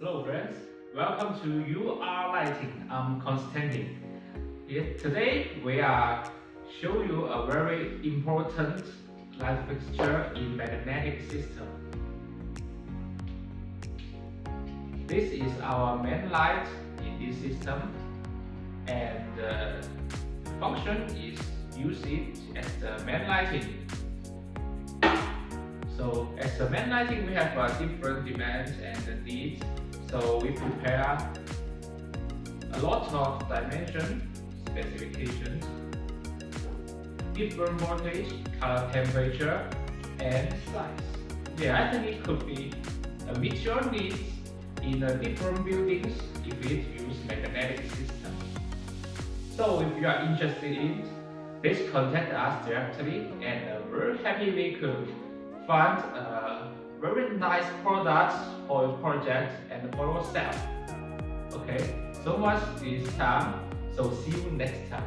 Hello friends, welcome to You Are Lighting. I'm Constantine. Today we are show you a very important light fixture in magnetic system. This is our main light in this system, and the function is use it as the main lighting. So as the main lighting, we have different demands and needs. So we prepare a lot of dimension specifications, different voltage, color temperature, and size. The lighting could be a mixture needs in different buildings if it use magnetic system. So if you are interested in, please contact us directly, and we're happy we could find very nice products for your project and for yourself. Okay, so much this time. So see you next time.